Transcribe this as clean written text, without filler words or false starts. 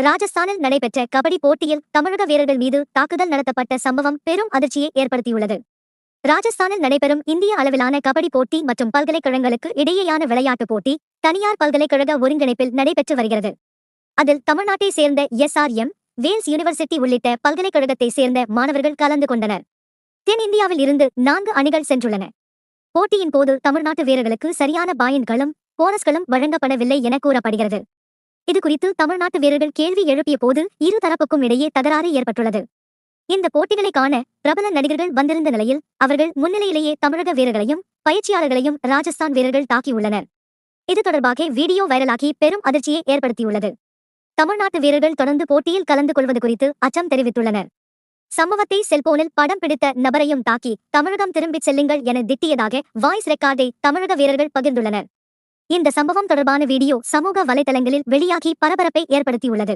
ராஜஸ்தானில் நடைபெற்ற கபடி போட்டியில் தமிழக வீரர்கள் மீது தாக்குதல் நடத்தப்பட்ட சம்பவம் பெரும் அதிர்ச்சியை ஏற்படுத்தியுள்ளது. ராஜஸ்தானில் நடைபெறும் இந்திய அளவிலான கபடி போட்டி மற்றும் பல்கலைக்கழகங்களுக்கு இடையேயான விளையாட்டுப் போட்டி தனியார் பல்கலைக்கழக ஒருங்கிணைப்பில் நடைபெற்று வருகிறது. அதில் தமிழ்நாட்டை சேர்ந்த SRM, வேல்ஸ் யூனிவர்சிட்டி உள்ளிட்ட பல்கலைக்கழகத்தை சேர்ந்த மாணவர்கள் கலந்து கொண்டனர். தென் இந்தியாவில் இருந்து 4 அணிகள் சென்றுள்ளன. போட்டியின் போது தமிழ்நாட்டு வீரர்களுக்கு சரியான பாயின்களும் போனஸ்களும் வழங்கப்படவில்லை என கூறப்படுகிறது. இதுகுறித்து தமிழ்நாட்டு வீரர்கள் கேள்வி எழுப்பிய போது இரு தரப்புக்கும் இடையே தகராறு ஏற்பட்டுள்ளது. இந்த போட்டிகளை காண பிரபல நடிகர்கள் வந்திருந்த நிலையில் அவர்கள் முன்னிலையிலேயே தமிழக வீரர்களையும் பயிற்சியாளர்களையும் ராஜஸ்தான் வீரர்கள் தாக்கியுள்ளனர். இது தொடர்பாக வீடியோ வைரலாகி பெரும் அதிர்ச்சியை ஏற்படுத்தியுள்ளது. தமிழ்நாட்டு வீரர்கள் தொடர்ந்து போட்டியில் கலந்து கொள்வது குறித்து அச்சம் தெரிவித்துள்ளனர். சம்பவத்தை செல்போனில் படம் பிடித்த நபரையும் தாக்கி தமிழகம் திரும்பிச் செல்லுங்கள் என திட்டியதாக வாய்ஸ் ரெக்கார்டை தமிழக வீரர்கள் பகிர்ந்துள்ளனர். இந்த சம்பவம் தொடர்பான வீடியோ சமூக வலைதளங்களில் வெளியாகி பரபரப்பை ஏற்படுத்தியுள்ளது.